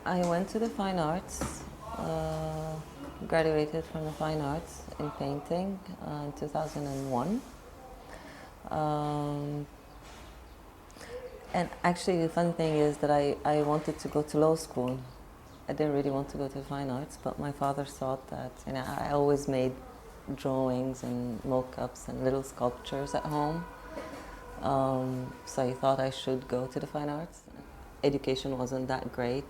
I went to the fine arts, graduated from the fine arts in painting in 2001. And actually the funny thing is that I wanted to go to law school. I didn't really want to go to fine arts, but my father thought that, I always made drawings and mock-ups and little sculptures at home. So he thought I should go to the fine arts. Education wasn't that great.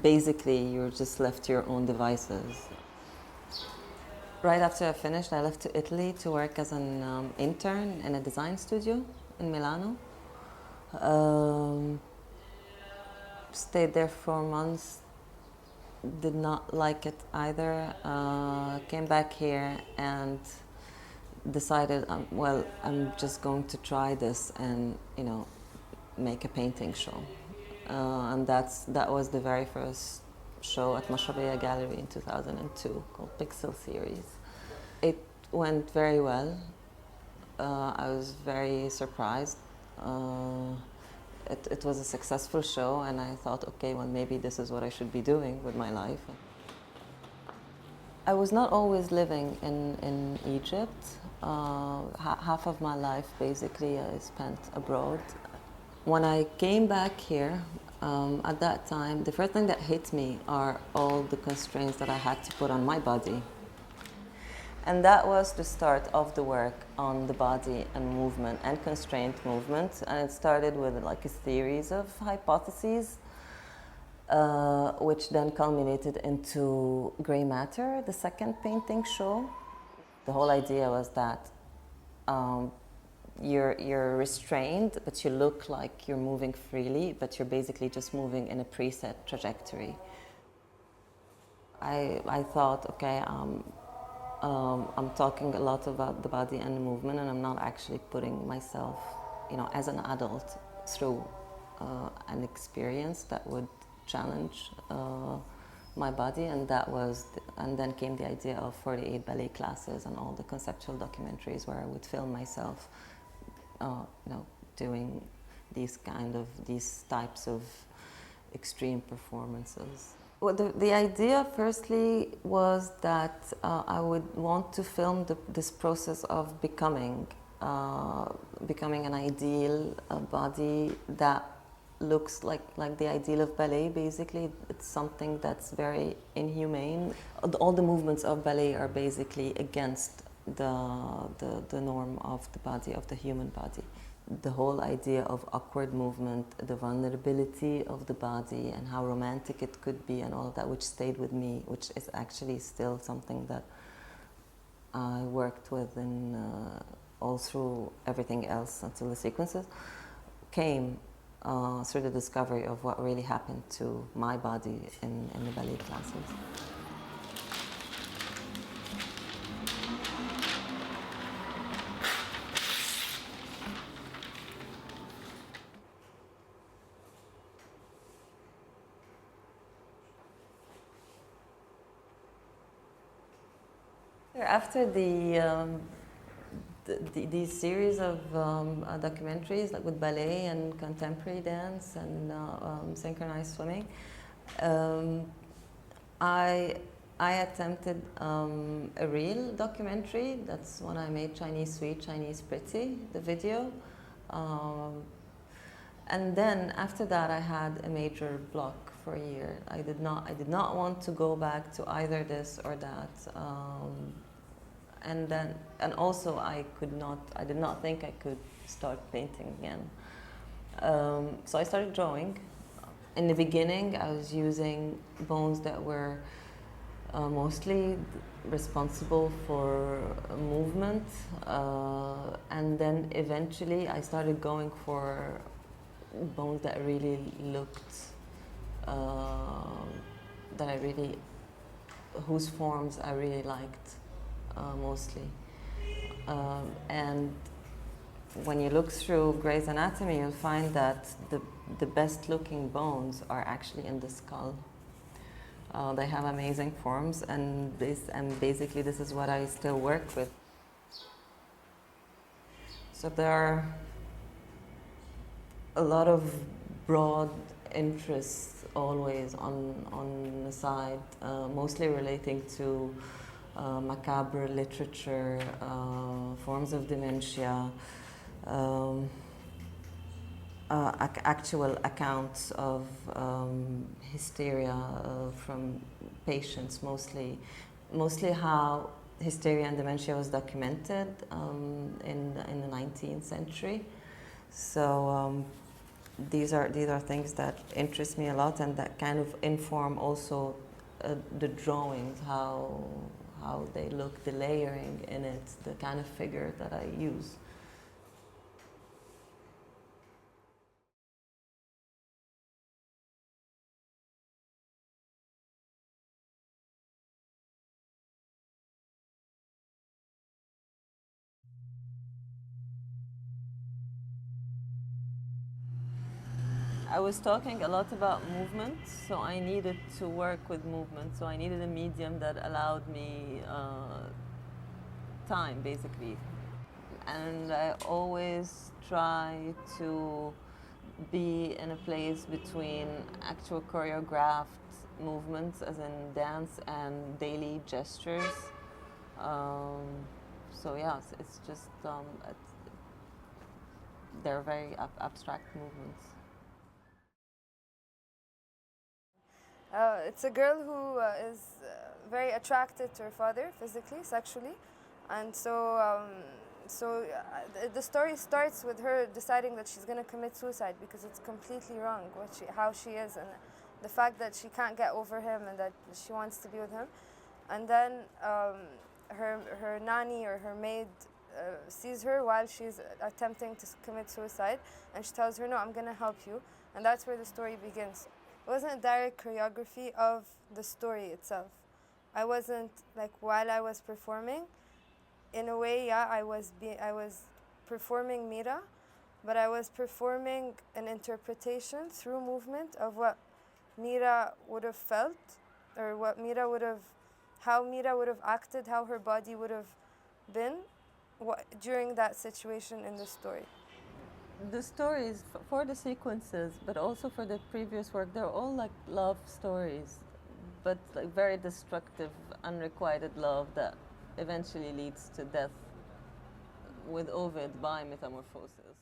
Basically, you're just left to your own devices. Right after I finished, I left to Italy to work as an intern in a design studio in Milano. Stayed there for months, did not like it either. Came back here and decided, I'm just going to try this and, make a painting show. And that was the very first show at Mashrabiyya Gallery in 2002 called Pixel Series. It went very well. I was very surprised. It was a successful show, and I thought, okay, well, maybe this is what I should be doing with my life. I was not always living in Egypt. Half of my life, basically, I spent abroad. When I came back here, at that time, the first thing that hit me are all the constraints that I had to put on my body. And that was the start of the work on the body and movement and constraint movement. And it started with like a series of hypotheses, which then culminated into Grey Matter, the second painting show. The whole idea was that you're restrained, but you look like you're moving freely, but you're basically just moving in a preset trajectory. I thought, okay, I'm talking a lot about the body and the movement, and I'm not actually putting myself, as an adult through an experience that would challenge my body, and then came the idea of 48 ballet classes and all the conceptual documentaries where I would film myself, doing these types of extreme performances. Well, the idea, firstly, was that I would want to film this process of becoming an ideal body that looks like the ideal of ballet. Basically, it's something that's very inhumane. All the movements of ballet are basically against the norm of the body, of the human body. The whole idea of awkward movement, the vulnerability of the body, and how romantic it could be, and all of that, which stayed with me, which is actually still something that I worked with in all through everything else until the sequences, came through the discovery of what really happened to my body in the ballet classes. After these series of documentaries, like with ballet and contemporary dance and synchronized swimming, I attempted a real documentary. That's when I made Chinese Sweet, Chinese Pretty, the video. And then after that, I had a major block for a year. I did not want to go back to either this or that. And also I did not think I could start painting again. So I started drawing. In the beginning, I was using bones that were mostly responsible for movement. And then eventually I started going for bones that really looked, whose forms I really liked. Mostly. And when you look through Grey's Anatomy, you'll find that the best looking bones are actually in the skull. They have amazing forms, and basically this is what I still work with. So there are a lot of broad interests always on the side, mostly relating to macabre literature, forms of dementia, actual accounts of hysteria from patients, mostly how hysteria and dementia was documented in the 19th century. So these are things that interest me a lot, and that kind of inform also the drawings, how they look, the layering in it, the kind of figure that I use. I was talking a lot about movement, so I needed to work with movement. So I needed a medium that allowed me time, basically. And I always try to be in a place between actual choreographed movements, as in dance, and daily gestures. So yes, it's just they're very abstract movements. It's a girl who is very attracted to her father physically, sexually, and the story starts with her deciding that she's going to commit suicide because it's completely wrong how she is, and the fact that she can't get over him and that she wants to be with him. And then her nanny or her maid sees her while she's attempting to commit suicide, and she tells her, "No, I'm going to help you," and that's where the story begins. It wasn't a direct choreography of the story itself. I wasn't, like, while I was performing, in a way, yeah, I was performing Mira, but I was performing an interpretation through movement of what Mira would have felt, or how Mira would have acted, how her body would have been during that situation in the story. The stories for the sequences, but also for the previous work, they're all like love stories, but like very destructive, unrequited love that eventually leads to death, with Ovid by metamorphosis.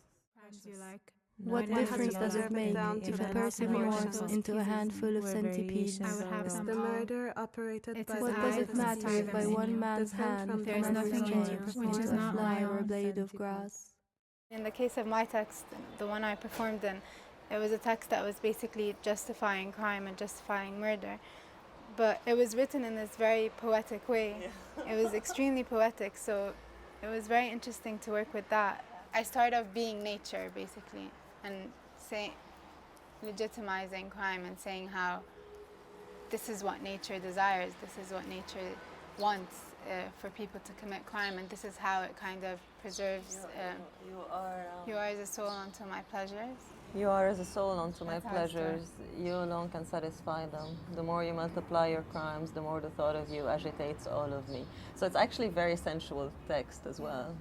What difference does it make if a person morphs into a handful of centipedes? Is the murder operated by What does it matter if by one man's hand there's nothing changed into a fly or a blade of grass? In the case of my text, the one I performed in, it was a text that was basically justifying crime and justifying murder. But it was written in this very poetic way. Yeah. It was extremely poetic, so it was very interesting to work with that. I started off being nature, basically, and legitimizing crime and saying how this is what nature desires, this is what nature wants for people to commit crime, and this is how it kind of preserves. You are as a soul unto my pleasures. You are as a soul unto my pleasures. You alone can satisfy them. The more you multiply your crimes, the more the thought of you agitates all of me. So it's actually very sensual text as well.